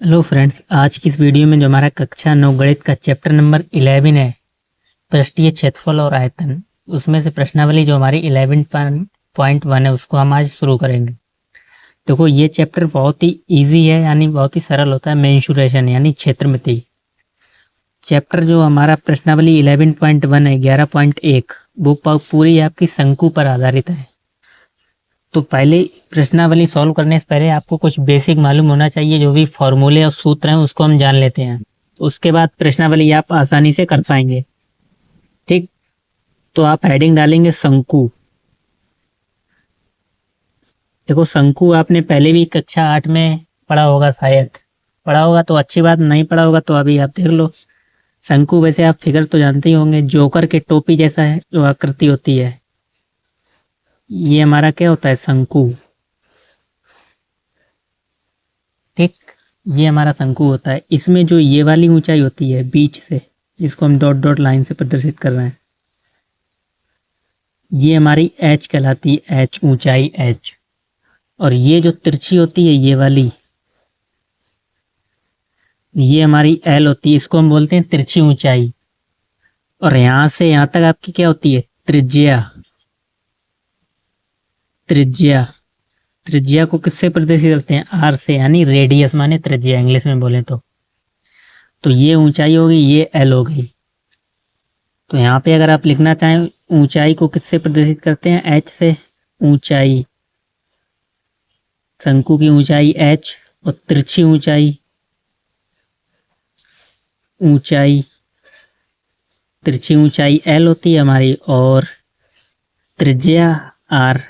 Hello friends, आज की इस वीडियो में जो हमारा कक्षा 9 गणित का चैप्टर नंबर 11 है, पृष्ठीय क्षेत्रफल और आयतन, उसमें से प्रश्नावली जो हमारी 11.1 है उसको हम आज शुरू करेंगे। देखो, ये चैप्टर बहुत ही इजी है, यानी बहुत ही सरल होता है। मेंसुरेशन यानी क्षेत्रमिति। चैप्टर जो हमारा प्रश्नावली 11.1 है 11.1, वो पूरी आपकी शंकु पर आधारित है। तो पहले प्रश्नावली सॉल्व करने से पहले आपको कुछ बेसिक मालूम होना चाहिए। जो भी फॉर्मूले और सूत्र हैं उसको हम जान लेते हैं, उसके बाद प्रश्नावली आप आसानी से कर पाएंगे। ठीक, तो आप हेडिंग डालेंगे शंकु। देखो, शंकु आपने पहले भी कक्षा 8 में पढ़ा होगा, शायद पढ़ा होगा तो अच्छी बात, नहीं पढ़ा होगा तो अभी आप देख लो। शंकु वैसे आप फिगर तो जानते ही होंगे, जोकर के टोपी जैसा है जो आकृति होती है, ये हमारा क्या होता है, शंकु। ठीक, ये हमारा शंकु होता है। इसमें जो ये वाली ऊंचाई होती है बीच से, जिसको हम डॉट डॉट लाइन से प्रदर्शित कर रहे हैं, ये हमारी एच कहलाती है, एच, ऊंचाई एच। और ये जो तिरछी होती है ये वाली, ये हमारी एल होती है, इसको हम बोलते हैं तिरछी ऊंचाई। और यहां से यहां तक आपकी क्या होती है, त्रिज्या। त्रिज्या त्रिज्या को किससे प्रदर्शित करते हैं, आर से, यानी रेडियस माने त्रिज्या इंग्लिश में बोले तो ये ऊंचाई होगी, ये एल हो गई। तो यहाँ पे अगर आप लिखना चाहें, ऊंचाई को किससे प्रदर्शित करते हैं, एच से। ऊंचाई, शंकु की ऊंचाई एच, और तिरछी ऊंचाई, तिरछी ऊंचाई एल होती है हमारी, और त्रिज्या आर।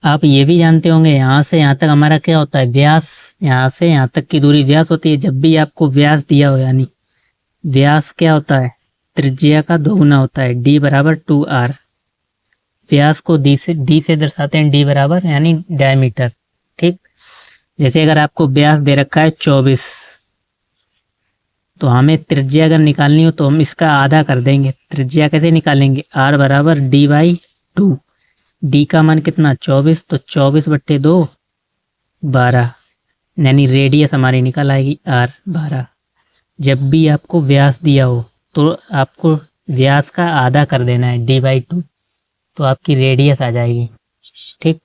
आप ये भी जानते होंगे, यहाँ से यहाँ तक हमारा क्या होता है, व्यास। यहाँ से यहाँ तक की दूरी व्यास होती है। जब भी आपको व्यास दिया हो, यानी व्यास क्या होता है, त्रिज्या का दोगुना होता है, d बराबर 2r। व्यास को डी से दर्शाते हैं, d बराबर यानी डायमीटर। ठीक, जैसे अगर आपको व्यास दे रखा है 24, तो हमें त्रिज्या अगर निकालनी हो तो हम इसका आधा कर देंगे। त्रिज्या कैसे निकालेंगे, r बराबर d/2। d का मान कितना, 24, तो 24/2 12, यानी रेडियस हमारी निकल आएगी r 12। जब भी आपको व्यास दिया हो तो आपको व्यास का आधा कर देना है, d/2, तो आपकी रेडियस आ जाएगी। ठीक,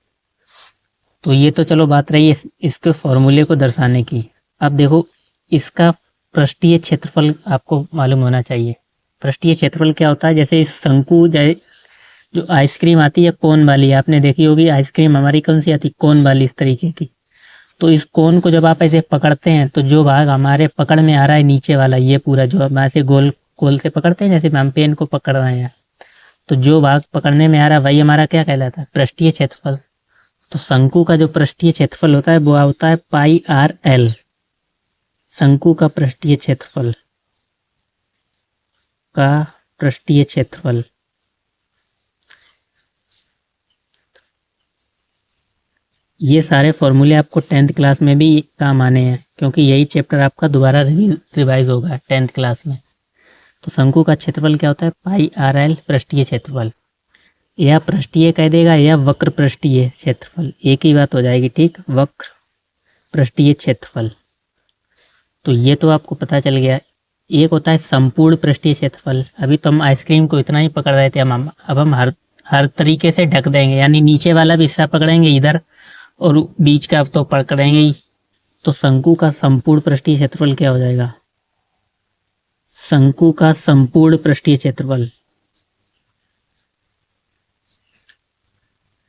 तो ये तो चलो बात रही इसके फॉर्मूले को दर्शाने की। अब देखो, इसका पृष्ठीय क्षेत्रफल आपको मालूम होना चाहिए। पृष्ठीय क्षेत्रफल क्या होता है, जैसे इस शंकु, जो आइसक्रीम आती है कोन वाली, आपने देखी होगी आइसक्रीम हमारी कौन सी आती, कोन वाली, इस तरीके की। तो इस कोन को जब आप ऐसे पकड़ते हैं तो जो भाग हमारे पकड़ में आ रहा है नीचे वाला, ये पूरा जो हम ऐसे गोल गोल से पकड़ते हैं, जैसे हम पेन को पकड़ रहे हैं, तो जो भाग पकड़ने में आ रहा है वही हमारा क्या कहलाता है, पृष्ठीय क्षेत्रफल। तो शंकु का जो पृष्ठीय क्षेत्रफल होता है वो होता है πr/l। शंकु का पृष्ठीय क्षेत्रफल ये सारे फॉर्मूले आपको 10th क्लास में भी काम आने हैं, क्योंकि यही चैप्टर आपका दोबारा रिवाइज होगा 10th क्लास में। तो शंकु का क्षेत्रफल क्या होता है, πr/l पृष्ठीय क्षेत्रफल। या पृष्ठीय कह देगा या वक्र पृष्ठीय क्षेत्रफल, एक ही बात हो जाएगी। ठीक, वक्र पृष्ठीय क्षेत्रफल। तो ये तो आपको पता चल गया। एक होता है संपूर्ण पृष्ठीय क्षेत्रफल। अभी तो हम आइसक्रीम को इतना ही पकड़ रहे थे, अब हम हर तरीके से ढक देंगे, यानी नीचे वाला भी हिस्सा पकड़ेंगे इधर, और बीच का तो पकड़ेंगे ही। तो शंकु का संपूर्ण पृष्ठीय क्षेत्रफल क्या हो जाएगा, शंकु का संपूर्ण पृष्ठीय क्षेत्रफल,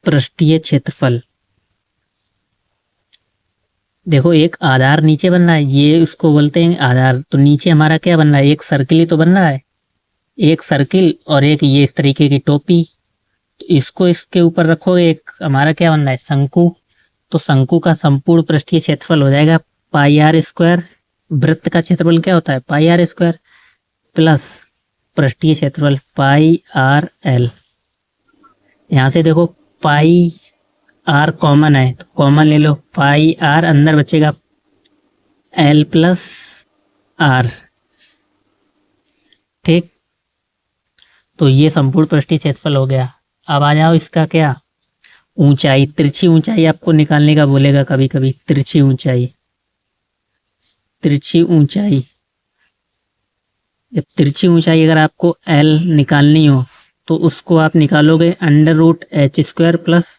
पृष्ठीय क्षेत्रफल। देखो, एक आधार नीचे बन रहा है, ये उसको बोलते हैं आधार। तो नीचे हमारा क्या बन रहा है, एक सर्किल ही तो बन रहा है, एक सर्किल और एक ये इस तरीके की टोपी। तो इसको इसके ऊपर रखोगे, एक हमारा क्या बन रहा है, शंकु। तो शंकु का संपूर्ण पृष्ठीय क्षेत्रफल हो जाएगा πr²। वृत्त का क्षेत्रफल क्या होता है, πr² प्लस पृष्ठीय क्षेत्रफल πr/l। यहाँ से देखो पाई आर कॉमन है, तो कॉमन ले लो, πr, अंदर बचेगा l प्लस r। ठीक, तो ये संपूर्ण पृष्ठीय क्षेत्रफल हो गया। अब आ जाओ इसका क्या, ऊंचाई, तिरछी ऊंचाई आपको निकालने का बोलेगा कभी कभी, तिरछी ऊंचाई, तिरछी ऊंचाई। जब तिरछी ऊंचाई अगर आपको एल निकालनी हो तो उसको आप निकालोगे √h² प्लस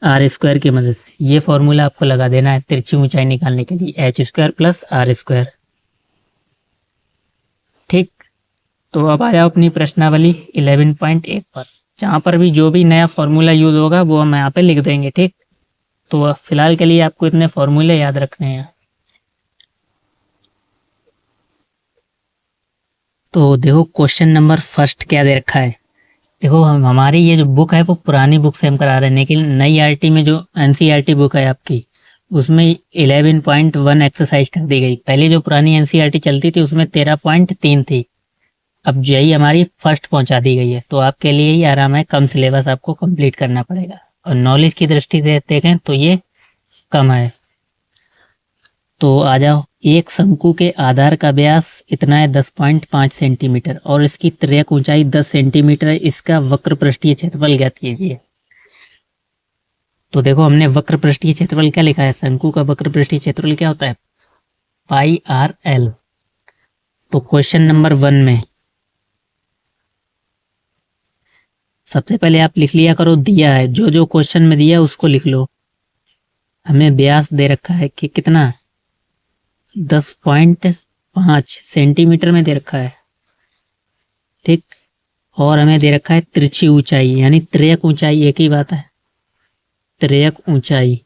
r² की मदद से। ये फॉर्मूला आपको लगा देना है तिरछी ऊंचाई निकालने के लिए, h² प्लस r²। ठीक, तो अब आ जाओ अपनी प्रश्नावली 11.1 पर, जहाँ पर भी जो भी नया फॉर्मूला यूज होगा वो हम यहाँ पे लिख देंगे। ठीक, तो फिलहाल के लिए आपको इतने फॉर्मूले याद रखने हैं। तो देखो क्वेश्चन नंबर फर्स्ट क्या दे रखा है। देखो हमारी ये जो बुक है वो पुरानी बुक से हम करा रहे हैं, लेकिन नई आरटी में जो एनसीईआरटी बुक है आपकी, उसमें 11.1 एक्सरसाइज कर दी गई। पहले जो पुरानी एनसीईआरटी चलती थी उसमें 13.3 थी, अब यही हमारी फर्स्ट पहुंचा दी गई है। तो आपके लिए ही आराम है, कम सिलेबस आपको कंप्लीट करना पड़ेगा, और नॉलेज की दृष्टि से देखें तो ये कम है। तो आ जाओ, एक शंकु के आधार का व्यास इतना है 10.5 सेंटीमीटर और इसकी तिर्यक ऊंचाई 10 सेंटीमीटर है। इसका वक्र पृष्ठीय क्षेत्रफल ज्ञात कीजिए। तो देखो हमने वक्र पृष्ठीय क्षेत्रफल क्या लिखा है, शंकु का वक्र पृष्ठीय क्षेत्रफल क्या होता है, πr_l। तो क्वेश्चन नंबर 1 में सबसे पहले आप लिख लिया करो, दिया है जो जो क्वेश्चन में दिया उसको लिख लो। हमें व्यास दे रखा है कि कितना, 10.5 सेंटीमीटर में दे रखा है। ठीक, और हमें दे रखा है तिरछी ऊंचाई, यानी तिर्यक ऊंचाई, एक ही बात है, तिर्यक ऊंचाई।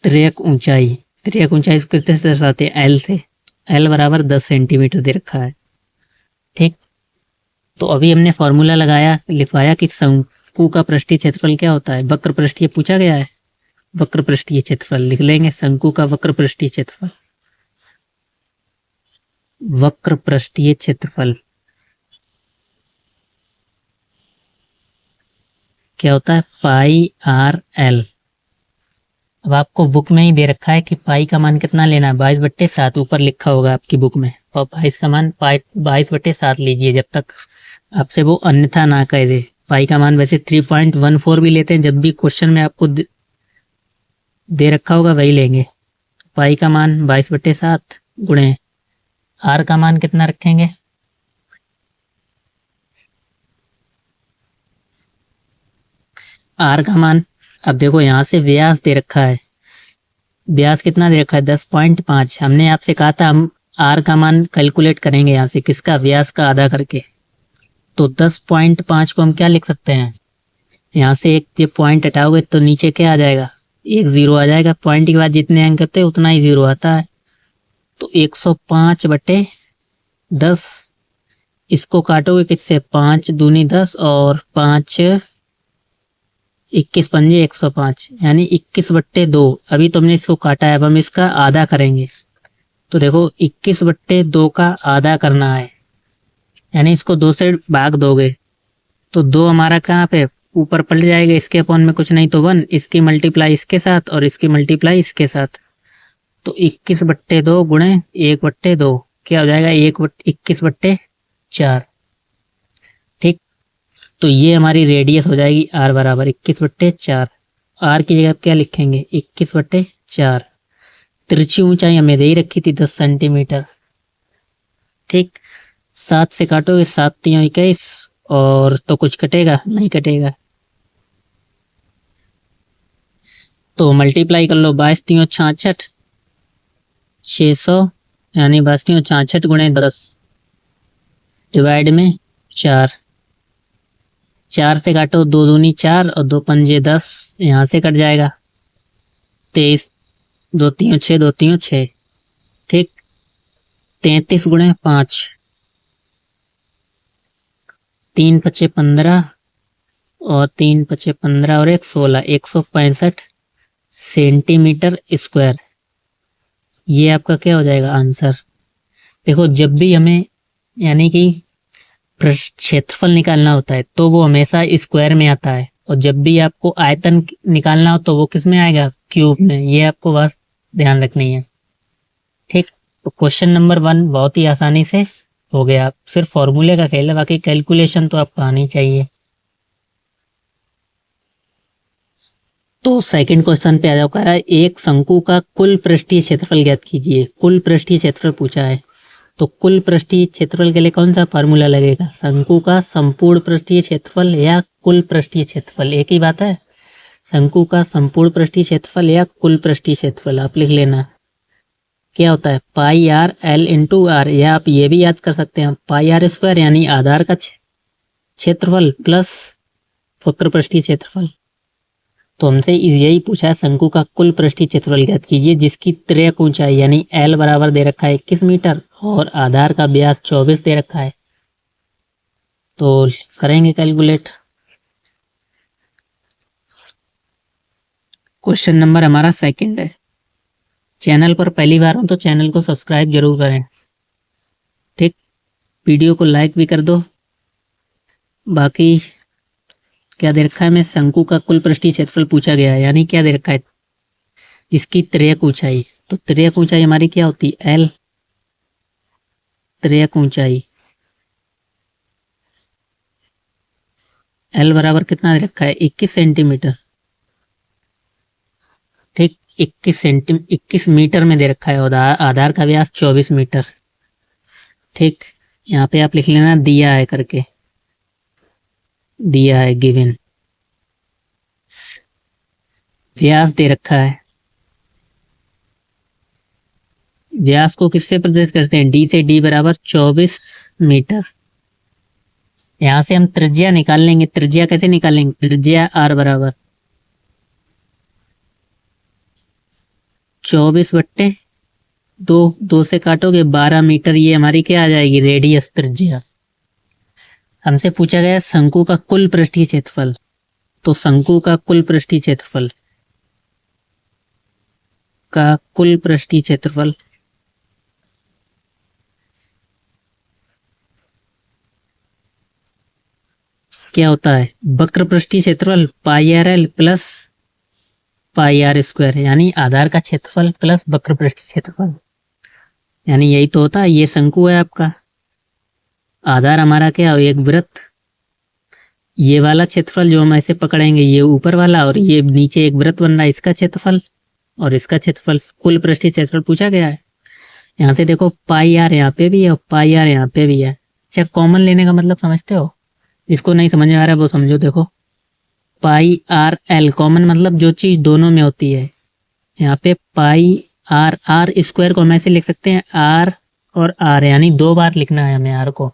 तिर्यक ऊंचाई, तिर्यक ऊंचाई कितने से दर्शाते हैं, एल से। एल बराबर 10 सेंटीमीटर दे रखा है। ठीक, तो अभी हमने फॉर्मूला लगाया, लिखवाया कि शंकु का पृष्ठीय क्षेत्रफल क्या होता है, वक्र पृष्ठीय पूछा गया है, वक्र पृष्ठीय क्षेत्रफल लिख लेंगे। शंकु का वक्र पृष्ठीय क्षेत्रफल, वक्र पृष्ठीय क्षेत्रफल क्या होता है, πr_l। अब आपको बुक में ही दे रखा है कि पाई का मान कितना लेना है, 22/7 ऊपर लिखा होगा आपकी बुक में, और 22 का मान 22/7 लीजिए जब तक आपसे वो अन्यथा ना कह दे। पाई का मान वैसे 3.14 भी लेते हैं, जब भी क्वेश्चन में आपको दे रखा होगा वही लेंगे। पाई का मान 22/7 गुणे आर का मान कितना रखेंगे, आर का मान, अब देखो यहाँ से व्यास दे रखा है, व्यास कितना दे रखा है 10.5। हमने आपसे कहा था हम आर का मान कैलकुलेट करेंगे यहाँ से, किसका, व्यास का आधा करके। तो 10.5 को हम क्या लिख सकते हैं, यहाँ से एक जब पॉइंट हटाओगे तो नीचे क्या आ जाएगा, एक जीरो आ जाएगा। पॉइंट के बाद जितने अंक होते हैं उतना ही जीरो आता है। तो 105/10, इसको काटोगे किससे, 5 दूनी 10 और 5 21 पंजे 105, यानी 21/2। अभी तुमने इसको काटा है, अब हम इसका आधा करेंगे। तो देखो 21/2 का आधा करना है, यानी इसको 2 से भाग दोगे तो 2 हमारा कहाँ पे ऊपर पलट जाएगा, इसके अपॉन में कुछ नहीं तो 1, इसकी मल्टीप्लाई इसके साथ और इसकी मल्टीप्लाई इसके साथ। तो 21/2 गुणे 1/2 क्या हो जाएगा, 21/4। ठीक, तो ये हमारी रेडियस हो जाएगी r बराबर 21/4। r की जगह क्या लिखेंगे, 21/4। तिरछी ऊंचाई हमें दे ही रखी थी 10 सेंटीमीटर। ठीक, 7 से काटोगे, 7 3 21, और तो कुछ कटेगा नहीं, कटेगा तो मल्टीप्लाई कर लो, 22 3 66, 600, यानी 22 3 66 गुणे 10 डिवाइड में 4। 4 से काटो, 2 दूनी 4 और 2 पंजे 10, यहाँ से कट जाएगा 23, 2 3 6, 2 3 6। ठीक, 33 गुणे 5, 3 5 15 और 3 5 15 और 1 16, 165 सेंटीमीटर स्क्वायर। ये आपका क्या हो जाएगा आंसर। देखो जब भी हमें यानी कि क्षेत्रफल निकालना होता है तो वो हमेशा स्क्वायर में आता है, और जब भी आपको आयतन निकालना हो तो वो किस में आएगा, क्यूब में। ये आपको बस ध्यान रखनी है। ठीक, तो क्वेश्चन नंबर 1 बहुत ही आसानी से हो गया। सिर्फ फॉर्मूले का खेल है, बाकी कैलकुलेशन तो आपको आनी चाहिए। तो सेकंड क्वेश्चन पे आ जाओ, कह रहा है एक शंकु का कुल पृष्ठीय क्षेत्रफल ज्ञात कीजिए। कुल पृष्ठीय क्षेत्रफल पूछा है, तो कुल पृष्ठीय क्षेत्रफल के लिए कौन सा फार्मूला लगेगा? शंकु का संपूर्ण पृष्ठीय क्षेत्रफल या कुल पृष्ठीय क्षेत्रफल, एक ही बात है। शंकु का संपूर्ण पृष्ठीय क्षेत्रफल या कुल पृष्ठीय क्षेत्रफल आप लिख लेना। क्या होता है? पाई आर एल इंटू आर, या आप ये भी याद कर सकते हैं पाई आर स्क्वायर, यानी आधार का क्षेत्रफल प्लस वक्र पृष्ठीय क्षेत्रफल। तो हमसे यही पूछा है, शंकु का कुल पृष्ठीय क्षेत्रफल ज्ञात कीजिए जिसकी तिर्यक ऊंचाई यानी एल बराबर दे रखा है 21 मीटर और आधार का व्यास 24 दे रखा है। तो करेंगे कैलकुलेट। क्वेश्चन नंबर हमारा सेकंड है। चैनल पर पहली बार हो तो चैनल को सब्सक्राइब जरूर करें, ठीक। वीडियो को लाइक भी कर दो। बाकी क्या दे रखा है? मैं शंकु का कुल पृष्ठीय क्षेत्रफल पूछा गया है, यानी क्या दे रखा है? जिसकी तिर्यक ऊंचाई, तो तिर्यक ऊंचाई हमारी क्या होती है? एल। तिर्यक ऊंचाई एल बराबर कितना दे रखा है? 21 सेंटीमीटर, ठीक। 21 मीटर में दे रखा है और आधार का व्यास 24 मीटर, ठीक। यहाँ पे आप लिख लेना दिया है करके, दिया है गिवन। व्यास दे रखा है, व्यास को किससे प्रदर्शित करते हैं? डी से। डी बराबर 24 मीटर। यहां से हम त्रिज्या निकाल लेंगे। त्रिज्या कैसे निकालेंगे? त्रिज्या आर बराबर 24/2, 2 से काटोगे 12 मीटर, ये हमारी क्या आ जाएगी? रेडियस, त्रिज्या। हमसे पूछा गया शंकु का कुल पृष्ठीय क्षेत्रफल, तो शंकु का कुल पृष्ठीय क्षेत्रफल क्या होता है? वक्र पृष्ठीय क्षेत्रफल pi r l plus pi r square, यानी आधार का क्षेत्रफल प्लस वक्र पृष्ठीय क्षेत्रफल, यानी यही तो होता है। ये शंकु है आपका, आधार हमारा क्या हो? एक वृत्त। ये वाला क्षेत्रफल जो हम ऐसे पकड़ेंगे, ये ऊपर वाला, और ये नीचे एक वृत्त बन रहा है, इसका क्षेत्रफल और इसका क्षेत्रफल। कुल पृष्ठीय क्षेत्रफल पूछा गया है। यहाँ से देखो पाई आर यहाँ पे भी है और पाई आर यहाँ पे भी है। अच्छा, कॉमन लेने का मतलब समझते हो? जिसको नहीं समझ में आ रहा है वो समझो। देखो पाई आर एल कॉमन मतलब जो चीज दोनों में होती है। यहाँ पे पाई आर, आर स्क्वायर को हम ऐसे लिख सकते हैं आर और आर, यानी 2 बार लिखना है हमें आर को।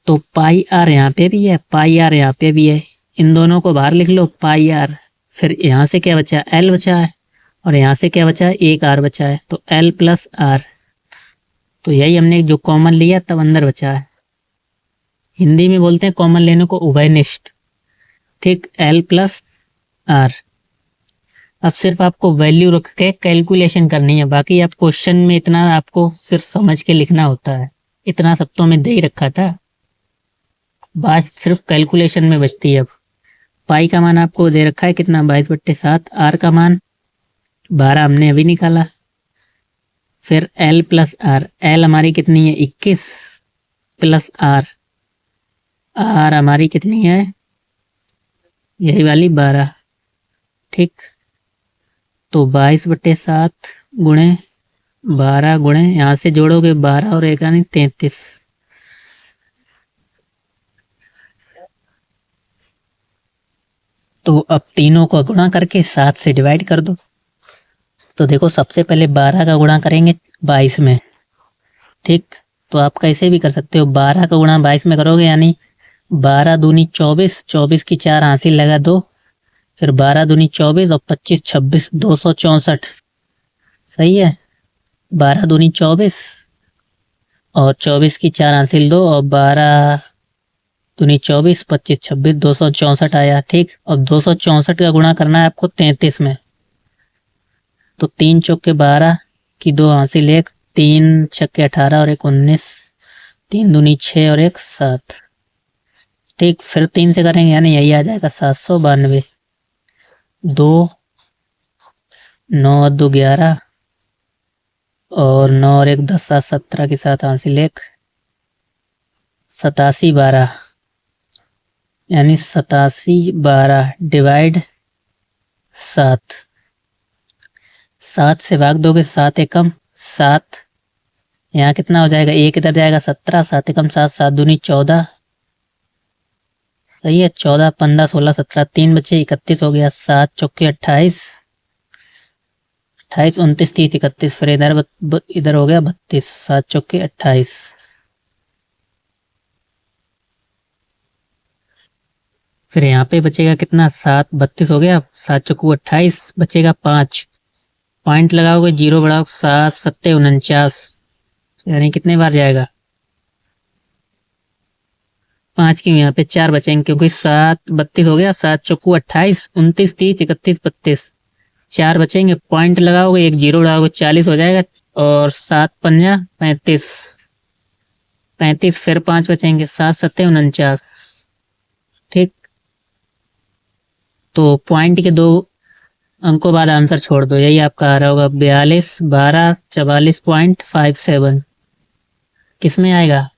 तो पाई आर यहाँ पे भी है, पाई आर यहाँ पे भी है, इन दोनों को बाहर लिख लो पाई आर। फिर यहाँ से क्या बचा? एल बचा है, और यहाँ से क्या बचा है? एक आर बचा है, तो एल प्लस आर। तो यही हमने जो कॉमन लिया तब अंदर बचा है। हिंदी में बोलते हैं कॉमन लेने को उभयनिष्ठ, ठीक। L plus R. अब सिर्फ आपको वैल्यू रख के कैलकुलेशन करनी है, बाकी आप क्वेश्चन में इतना आपको सिर्फ समझ के लिखना होता है। इतना सब तो हमें दे ही रखा था, बात सिर्फ कैलकुलेशन में बचती है। अब पाई का मान आपको दे रखा है कितना? 22/7। आर का मान 12 हमने अभी निकाला। फिर एल प्लस आर, एल हमारी कितनी है? 21 प्लस आर, आर हमारी कितनी है? यही वाली 12, ठीक। तो 22/7 गुणे 12 गुणे, यहाँ से जोड़ोगे 12 और 1 यानी 33। तो अब तीनों को गुणा करके 7 से डिवाइड कर दो। तो देखो सबसे पहले 12 का गुणा करेंगे 22 में, ठीक। तो आप कैसे भी कर सकते हो, 12 का गुणा 22 में करोगे यानी 12 दूनी 24, 24 की 4 हासिल लगा 2, फिर 12 दूनी 24 और 25 26, 264। सही है। 12 दूनी 24 और 24 की 4 हासिल 2 और 12 दूनी 24, 25 26, 264 आया, ठीक। अब 264 का गुणा करना है आपको 33 में। तो 3 चौके 12 की 2 हासिल 1, 3 छक्के 18 और 1 19, 3 दूनी 6 और 1 7, ठीक। फिर 3 से करेंगे यानी यही आ जाएगा 792। 2 9 2 11 और 9 और 1 10 7 17 के साथ हासिल 1, 87/12 यानी 87/12 डिवाइड 7। 7 से भाग दोगे 7 एकम 7। यहाँ कितना हो जाएगा, एक इधर जाएगा 17, 7 एकम 7, 7 दूनी 14। सही है, 14, 15, 16, 17, 3 बचे 31 हो गया। 7 चौके 28, 28, 29, 30, 31, फिर इधर हो गया 32। 7 चौके 28। फिर यहाँ पे बचेगा कितना, 7, 32 हो गया। 7 चौकू 28, बचेगा 5। पॉइंट लगाओगे, जीरो बढ़ाओ, 7 7 49, यानी कितने बार जाएगा, 5 की यहाँ पे 4 बचेंगे, क्योंकि 7 32 हो गया। 7 चौकू 28, 29, 30, 31, 32, 4 बचेंगे। पॉइंट लगाओगे, एक जीरो बढ़ाओगे, 40 हो जाएगा। और 7 पंजा 35, 35, फिर 5 बचेंगे, 7 7 49। ठीक, तो पॉइंट के 2 अंकों बाद आंसर छोड़ दो, यही आपका आ रहा होगा 42 12 44.57। किस में आएगा,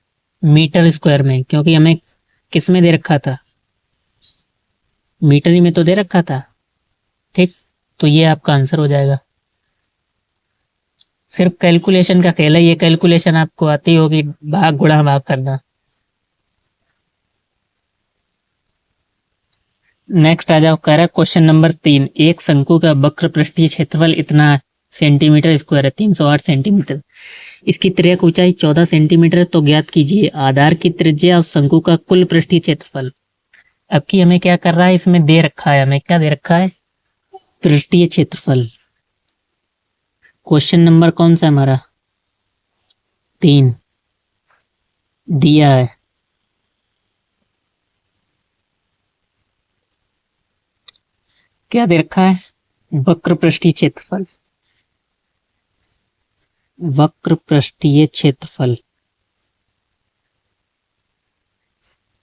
मीटर स्क्वायर में, क्योंकि हमें किस में दे रखा था, मीटर ही में तो दे रखा था। ठीक, तो ये आपका आंसर हो जाएगा। सिर्फ कैलकुलेशन का खेल है, ये कैलकुलेशन आपको आती होगी, भाग गुणा भाग करना। नेक्स्ट आ जाओ, कह रहा है क्वेश्चन नंबर 3, एक शंकु का वक्र पृष्ठीय क्षेत्रफल इतना सेंटीमीटर स्क्वायर है, 308 सेंटीमीटर। इसकी त्रिज्या ऊंचाई 14 सेंटीमीटर है, तो ज्ञात कीजिए आधार की त्रिज्या और शंकु का कुल पृष्ठीय क्षेत्रफल। अब की हमें क्या कर रहा है, इसमें दे रखा है, हमें क्या दे रखा है, पृष्ठीय क्षेत्रफल। क्वेश्चन नंबर कौन सा हमारा, 3 दिया है। क्या दे रखा है, वक्र पृष्ठीय क्षेत्रफल। वक्र पृष्ठीय क्षेत्रफल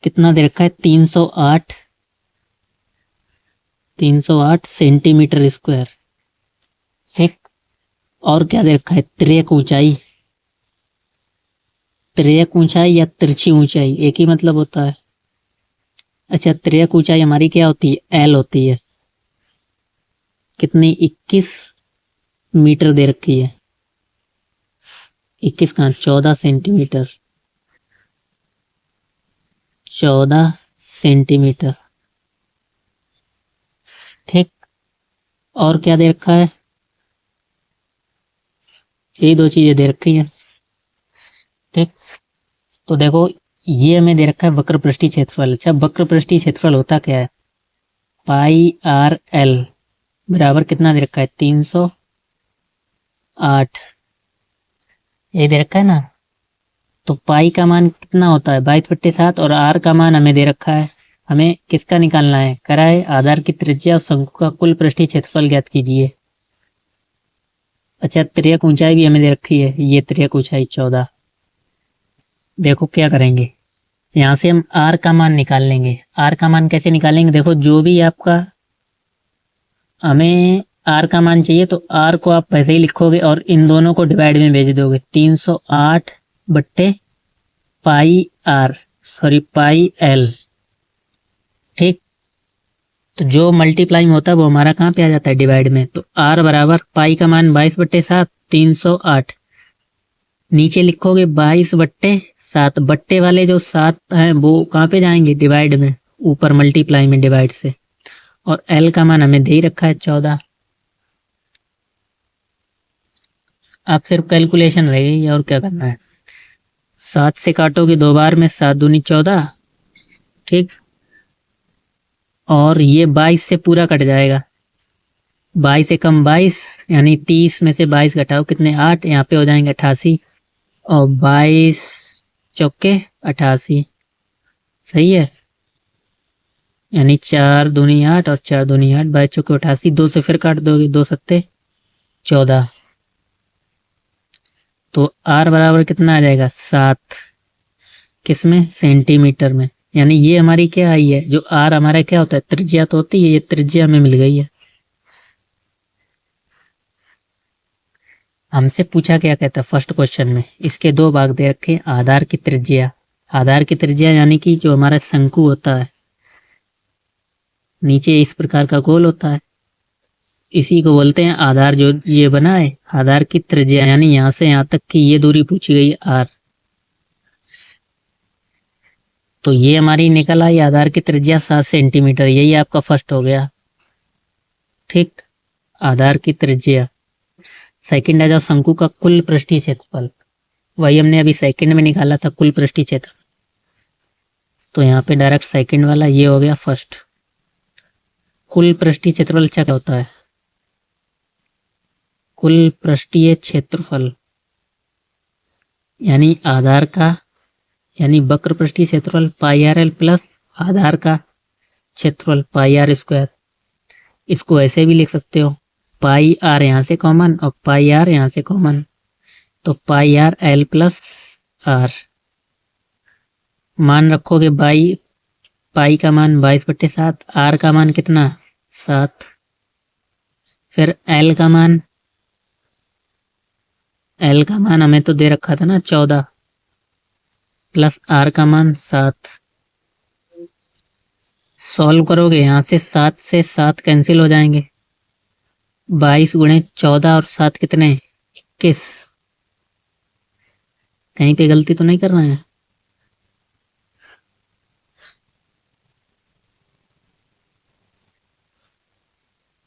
कितना दे रखा है, 308 सेंटीमीटर स्क्वायर। ठीक, और क्या दे रखा है, त्रियक ऊंचाई। त्रियक ऊंचाई या तिरछी ऊंचाई एक ही मतलब होता है। अच्छा, त्रियक ऊंचाई हमारी क्या होती है, एल होती है। कितनी, 21 मीटर दे रखी है। 21 कहाँ, 14 सेंटीमीटर, 14 सेंटीमीटर। ठीक, और क्या दे रखा है, यही 2 चीजें दे रखी है। ठीक, तो देखो ये हमें दे रखा है वक्र पृष्ठीय क्षेत्रफल। अच्छा, वक्र पृष्ठीय क्षेत्रफल होता क्या है, पाई आर एल बराबर कितना दे रखा है, 308, ये दे रखा है ना। तो पाई का मान कितना होता है, 22/7, और आर का मान हमें दे रखा है। हमें किसका निकालना है, करा है आधार की त्रिज्या और शंकु का कुल पृष्ठीय क्षेत्रफल ज्ञात कीजिए। अच्छा, त्रियक ऊंचाई भी हमें दे रखी है, ये त्रियक ऊंचाई 14। देखो क्या करेंगे, यहाँ से हम आर का मान निकाल लेंगे। आर का मान कैसे निकालेंगे, देखो जो भी आपका, हमें आर का मान चाहिए, तो आर को आप वैसे ही लिखोगे और इन दोनों को डिवाइड में भेज दोगे। 308 बट्टे पाई आर, सॉरी पाई एल। ठीक, तो जो मल्टीप्लाई में होता है वो हमारा कहाँ पे आ जाता है, डिवाइड में। तो आर बराबर पाई का मान 22/7, 308। नीचे लिखोगे 22/7, बट्टे वाले जो 7 हैं वो कहाँ पे जाएंगे, डिवाइड में, ऊपर मल्टीप्लाई में डिवाइड से। और एल का मान हमें दे ही रखा है 14। आप सिर्फ कैलकुलेशन रहेगी और क्या करना है। 7 से काटोगे 2 बार में, 7 दूनी 14। ठीक, और ये 22 से पूरा कट जाएगा, 22 से कम 22, यानी 30 में से 22 घटाओ, कितने, 8, यहाँ पे हो जाएंगे 88, और 22 चौके 88। सही है, यानी 4 दूनी 8 और 4 दूनी 8, 22 चौके 88, 2 से फिर काट दोगे, 2 सत्ते 14। तो आर बराबर कितना आ जाएगा, 7, किसमें, सेंटीमीटर में। यानी ये हमारी क्या आई है, जो आर हमारा क्या होता है, त्रिज्या तो होती है, ये त्रिज्या हमें मिल गई है। हमसे पूछा क्या कहता है फर्स्ट क्वेश्चन में, इसके 2 भाग दे रखे, आधार की त्रिज्या। आधार की त्रिज्या यानी कि जो हमारा शंकु होता है, नीचे इस प्रकार का गोल होता है, इसी को बोलते हैं आधार। जो ये बना है आधार की त्रिज्या, यानी यहाँ से यहाँ तक की ये दूरी पूछी गई आर। तो ये हमारी निकल आई आधार की त्रिज्या 7 सेंटीमीटर। यही आपका फर्स्ट हो गया। ठीक, आधार की त्रिज्या। सेकंड आ जाओ शंकु का कुल पृष्ठीय क्षेत्रफल। वही हमने अभी सेकंड में निकाला था, कुल पृष्ठीय क्षेत्र। तो यहाँ पे डायरेक्ट सेकंड वाला ये हो गया फर्स्ट। कुल पृष्ठीय क्षेत्रफल क्या होता है? कुल पृष्ठीय क्षेत्रफल यानी आधार का, यानी वक्र पृष्ठीय क्षेत्रफल पाई आर एल प्लस आधार का क्षेत्रफल पाई आर स्क्वायर। इसको ऐसे भी लिख सकते हो, पाई आर यहाँ से कॉमन और पाई आर यहाँ से कॉमन, तो पाई आर एल प्लस आर। मान रखोगे पाई का मान 22/7, आर का मान कितना 7, फिर एल का मान हमें तो दे रखा था ना 14, प्लस आर का मान 7। सॉल्व करोगे यहाँ से 7 से 7 कैंसिल हो जाएंगे, 22 गुणे 14 और 7 कितने 21। कहीं पे गलती तो नहीं कर रहे हैं?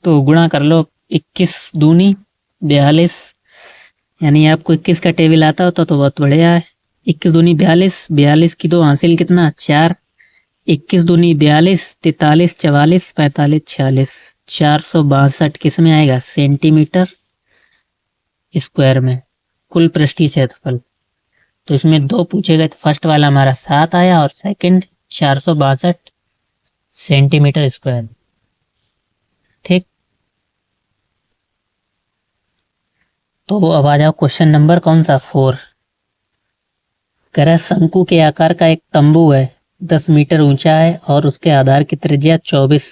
तो गुणा कर लो, 21 दूनी 42, यानी आपको 21 का टेबल आता होता तो बहुत बढ़िया है। 21 दूनी 42, 42 की 2 हासिल कितना 4, 21 दूनी 42, 43, 44, 45, 46, 462 किस में आएगा सेंटीमीटर स्क्वायर में कुल पृष्ठीय क्षेत्रफल। तो इसमें 2 पूछे गए, फर्स्ट वाला हमारा 7 आया और सेकंड 462 सेंटीमीटर स्क्वायर। ठीक, तो अब आ जाओ क्वेश्चन नंबर कौन सा 4। कह रहा है शंकु के आकार का एक तंबू है, 10 मीटर ऊंचा है और उसके आधार की त्रिज्या 24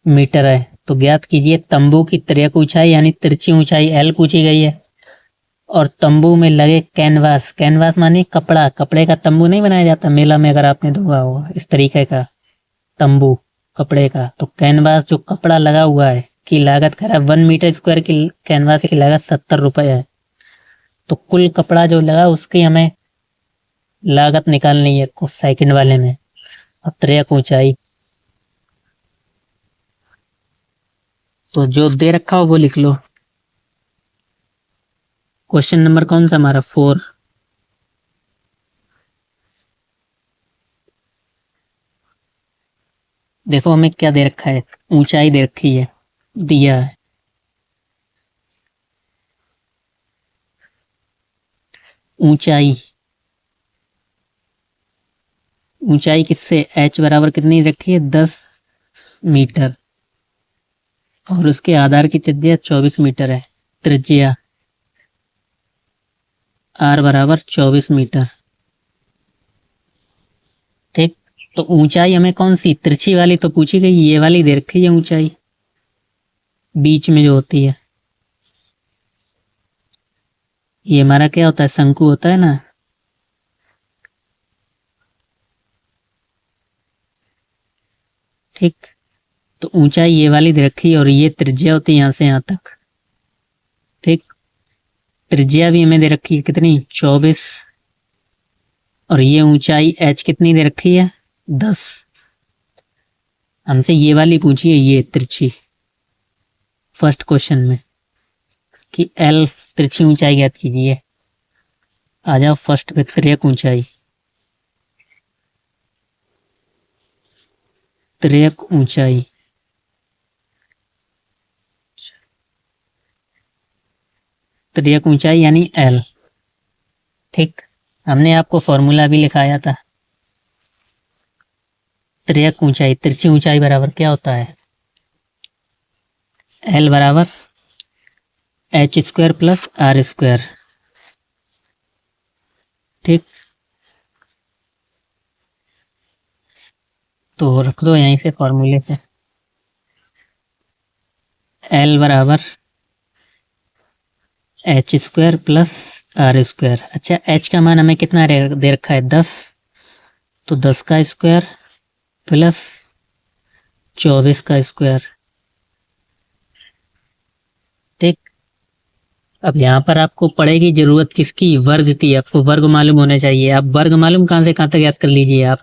मीटर है। तो ज्ञात कीजिए तंबू की तिर्यक ऊंचाई यानी तिरछी ऊंचाई एल पूछी गई है, और तंबू में लगे कैनवास, कैनवास माने कपड़ा, कपड़े का तंबू नहीं बनाया जाता मेला में, अगर आपने देखा होगा इस तरीके का तंबू कपड़े का। तो कैनवास जो कपड़ा लगा हुआ है की लागत कह रहा है 1 मीटर स्क्वायर की कैनवास की लागत 70 रुपए है। तो कुल कपड़ा जो लगा उसकी हमें लागत निकालनी है कुछ सेकंड वाले में। और तिर्यक ऊंचाई तो जो दे रखा हो वो लिख लो। क्वेश्चन नंबर कौन सा हमारा 4। देखो हमें क्या दे रखा है, ऊंचाई दे रखी है, दिया है ऊंचाई किससे h बराबर कितनी रखी है 10 मीटर, और उसके आधार की त्रिज्या 24 मीटर है। त्रिज्या r बराबर 24 मीटर। ठीक, तो ऊंचाई हमें कौन सी तिरछी वाली तो पूछी गई, ये वाली दे रखी है ऊंचाई बीच में जो होती है। ये हमारा क्या होता है शंकु होता है ना। ठीक, तो ऊंचाई ये वाली दे रखी और ये त्रिज्या होती है यहाँ से यहाँ तक। ठीक, त्रिज्या भी हमें दे रखी है कितनी 24, और ये ऊंचाई h कितनी दे रखी है 10। हमसे ये वाली पूछी है ये तिरछी फर्स्ट क्वेश्चन में कि l तिरछी ऊंचाई ज्ञात कीजिए। आ जाओ फर्स्ट पे तिर्यक ऊंचाई। तिर्यक ऊंचाई तिर्यक ऊंचाई यानी l। ठीक, हमने आपको फॉर्मूला भी लिखाया था। तिर्यक ऊंचाई तिरछी ऊंचाई बराबर क्या होता है l बराबर h square plus r square. ठीक, तो रख दो यहीं पे फॉर्मूले पे l बराबर h square plus r square. अच्छा h का मान हमें कितना दे रखा है 10, तो 10 का स्क्वायर प्लस 24 का स्क्वायर। ठीक, अब यहाँ पर आपको पड़ेगी जरूरत किसकी, वर्ग की। आपको वर्ग मालूम होना चाहिए। आप वर्ग मालूम कहाँ से कहाँ तक याद कर लीजिए। आप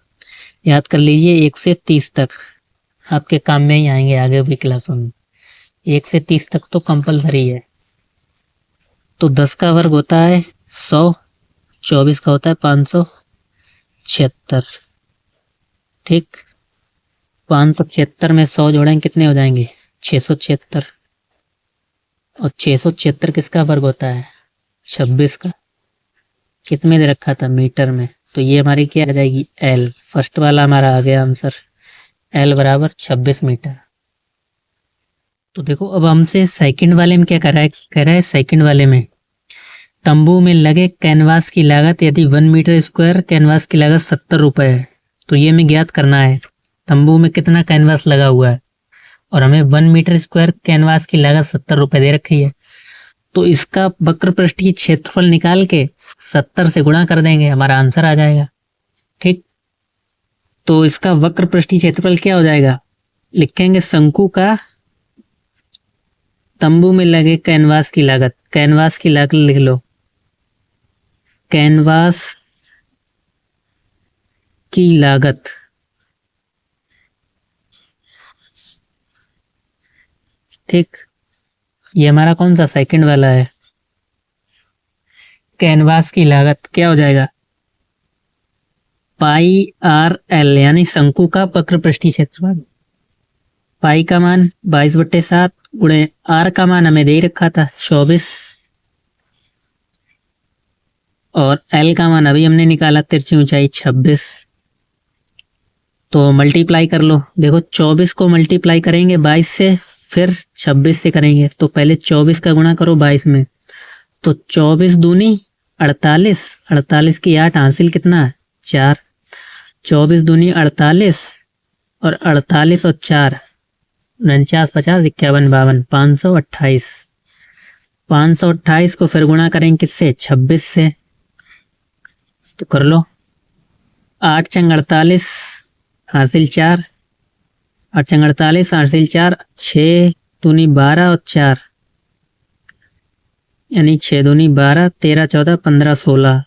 याद कर लीजिए 1 से 30 तक, आपके काम में ही आएंगे आगे भी क्लासों में। 1 से 30 तक तो कंपलसरी है। तो 10 का वर्ग होता है 100, 24 का होता है 576। ठीक, 576 में 100 जोड़ेंगे कितने हो जाएंगे, 676। और 676 किसका वर्ग होता है, 26 का। किस में दे रखा था, मीटर में। तो ये हमारी क्या आ जाएगी, एल। फर्स्ट वाला हमारा आ गया आंसर, एल बराबर 26 मीटर। तो देखो अब हमसे सेकंड वाले में क्या कह रहा है सेकंड वाले में तंबू में लगे कैनवास की लागत यदि 1 मीटर स्क्वायर कैनवास की लागत 70 रुपए है। तो ये हमें ज्ञात करना है तंबू में कितना कैनवास लगा हुआ है और हमें 1 मीटर स्क्वायर कैनवास की लागत 70 रुपए दे रखी है। तो इसका वक्र पृष्ठीय क्षेत्रफल निकाल के 70 से गुणा कर देंगे, हमारा आंसर आ जाएगा। ठीक, तो इसका वक्र पृष्ठीय क्षेत्रफल क्या हो जाएगा, लिखेंगे शंकु का तंबू में लगे कैनवास की लागत। कैनवास की लागत लिख लो, कैनवास की लागत। ठीक, ये हमारा कौन सा सेकंड वाला है। कैनवास की लागत क्या हो जाएगा, पाई आर एल, यानी शंकु का वक्र पृष्ठीय क्षेत्रफल। पाई का मान 22/7 गुणे आर का मान हमें दे ही रखा था 24 और एल का मान अभी हमने निकाला तिरछी ऊंचाई 26। तो मल्टीप्लाई कर लो। देखो 24 को मल्टीप्लाई करेंगे 22 से, फिर 26 से करेंगे। तो पहले 24 का गुणा करो 22 में, तो 24 दूनी 48, 48 की 8 हासिल कितना 4, 24 दूनी 48 और 48 और 4 49, 50, 51, 52, 528। 528 को फिर गुणा करेंगे किससे, 26 से। तो कर लो 8 छंग 48 हासिल 4, 8 छंग 48 हासिल 4, 6 दूनी 12 और 4 यानी 6 दूनी 12, 13, 14, 15, 16।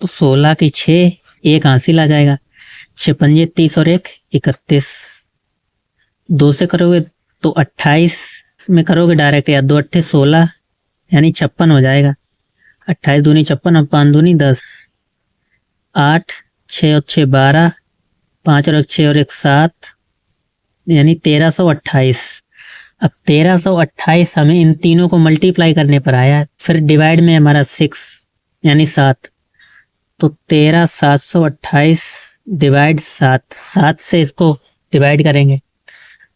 तो 16 की 6 एक हासिल आ जाएगा, 6 पंजे 30 और 1 31। 2 से करोगे तो 28 में करोगे डायरेक्ट, या 2 अट्ठे 16 यानी 56 हो जाएगा। 28 दूनी 56 और 5 दूनी 10, 8 6 और 6 12, 5 और 1 6 और 1 7 यानी 1328। अब 1328 हमें इन तीनों को मल्टीप्लाई करने पर आया, फिर डिवाइड में हमारा 6 यानी 7। तो 13728 डिवाइड 7 से इसको डिवाइड करेंगे।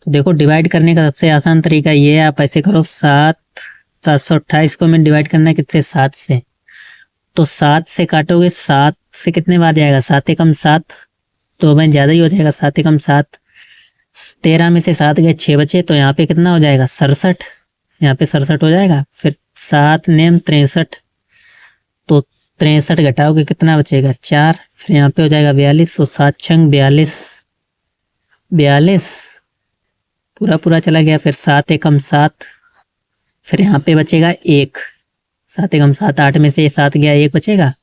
तो देखो डिवाइड करने का सबसे आसान तरीका ये है, आप ऐसे करो 728 को हमें डिवाइड करना है किससे, 7 से। तो 7 से काटोगे 7 से कितने बार जाएगा, 7 एकम 7, तो हमें ज्यादा ही हो जाएगा 7 एकम 7। 13 में से 7 गए 6 बचे, तो यहाँ पे कितना हो जाएगा 67, यहाँ पे 67 हो जाएगा। फिर 7 नेम 63, तो 63 घटाओगे कितना बचेगा 4, फिर यहाँ पे हो जाएगा 42, तो 7 छंग 42, 42 पूरा पूरा चला गया। फिर 7 एकम 7, फिर यहाँ पे बचेगा 1, 7 एकम 7, 8 में से 7 गया 1 बचेगा।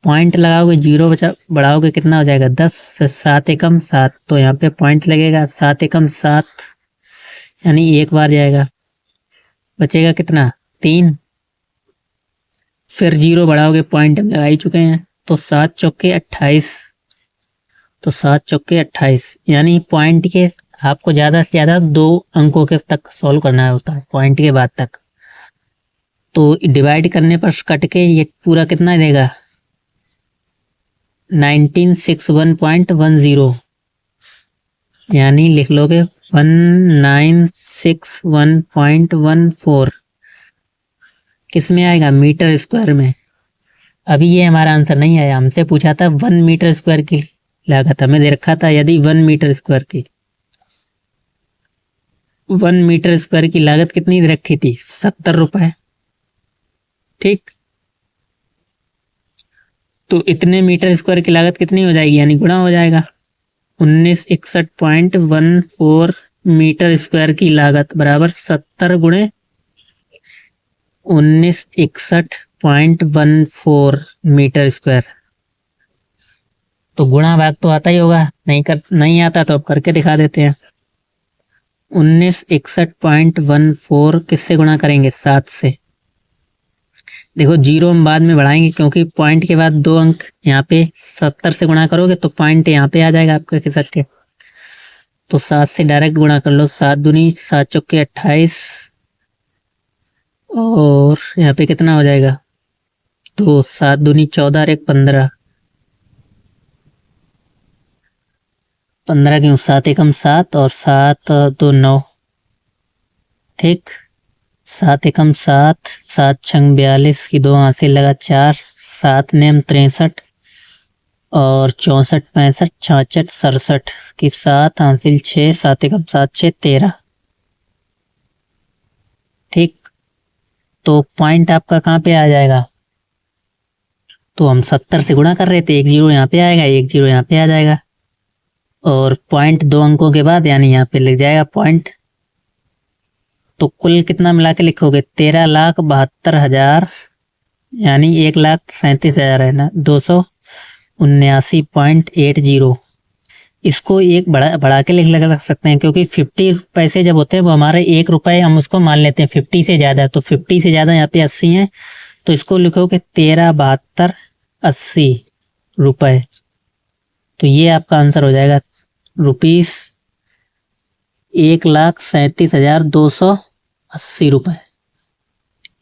पॉइंट लगाओगे 0 बचा, बढ़ाओगे कितना हो जाएगा 10, 7 एकम 7, तो यहाँ पे पॉइंट लगेगा 7 एकम 7 यानी 1 बार जाएगा, बचेगा कितना 3। फिर 0 बढ़ाओगे, पॉइंट हम लगा ही चुके हैं, तो 7 चौके 28, तो 7 चौके 28 यानी पॉइंट के आपको ज्यादा से ज्यादा 2 अंकों के तक सॉल्व करना होता है, पॉइंट के बाद तक। तो डिवाइड करने पर कट के ये पूरा कितना देगा 1961.10 यानी लिख लोगे 1961.14 किस में आएगा, मीटर स्क्वायर में। अभी ये हमारा आंसर नहीं आया, हमसे पूछा था 1 मीटर स्क्वायर की लागत, हमें दे रखा था यदि 1 मीटर स्क्वायर की 1 मीटर स्क्वायर की लागत कितनी दे रखी थी 70 रुपए। ठीक, तो इतने मीटर स्क्वायर की लागत कितनी हो जाएगी, यानी गुणा हो जाएगा। 1961.14 मीटर स्क्वायर की लागत बराबर 70 गुणे 1961.14 मीटर स्क्वायर। तो गुणा भाग तो आता ही होगा, नहीं आता तो अब करके दिखा देते हैं। 1961.14 किससे गुणा करेंगे, 7 से। देखो जीरो हम बाद में बढ़ाएंगे क्योंकि पॉइंट के बाद 2 अंक यहाँ पे 70 से गुणा करोगे तो पॉइंट यहाँ पे आ जाएगा आपका खिसक के। तो 7 से डायरेक्ट गुणा कर लो, 7 दूनी 7 चौके 28 और यहाँ पे कितना हो जाएगा, तो 7 दूनी 14 और 1 15, 15 क्यों 7 एकम 7 और 7 2 9, ठीक। 7 एकम 7, 7 छंग 42 की 2 हासिल लगा 4, 7 नेम 63 और 64 65 66 67 की 7 हासिल 6, 7 एकम 7 6 13, ठीक। तो पॉइंट आपका कहाँ पे आ जाएगा, तो हम 70 से गुणा कर रहे थे, 1 जीरो यहाँ पे आएगा, 1 जीरो यहाँ पे आ जाएगा और पॉइंट 2 अंकों के बाद यानी यहाँ पे लिख जाएगा पॉइंट। तो कुल कितना मिला के लिखोगे, 13,72,000 यानी 1,37,000 है ना, 279.80। इसको एक बढ़ा के लिख सकते हैं क्योंकि 50 पैसे जब होते हैं वो हमारे 1 रुपए हम उसको मान लेते हैं 50 से ज़्यादा, तो 50 से ज़्यादा यहाँ पे 80 है, तो इसको लिखोगे 13,72,80 रुपए। तो ये आपका आंसर हो जाएगा रुपीस 1,37,280 रुपए,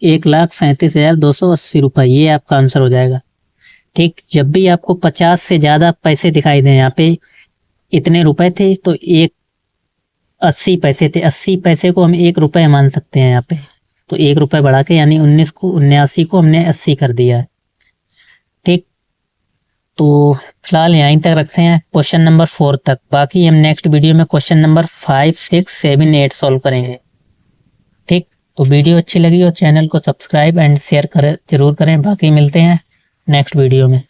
1,37,280 रुपए, ये आपका आंसर हो जाएगा, ठीक। जब भी आपको 50 से ज़्यादा पैसे दिखाई दें, यहाँ पे इतने रुपए थे तो 80 पैसे थे, 80 पैसे को हम 1 रुपए मान सकते हैं यहाँ पे, तो 1 रुपए बढ़ा के यानी 79 को हमने 80 कर दिया है, ठीक। तो फिलहाल यहीं तक रखते हैं क्वेश्चन नंबर 4 तक, बाकी हम नेक्स्ट वीडियो में क्वेश्चन नंबर 5 6 7 8 सॉल्व करेंगे, ठीक। तो वीडियो अच्छी लगी हो चैनल को सब्सक्राइब एंड शेयर जरूर करें, बाकी मिलते हैं नेक्स्ट वीडियो में।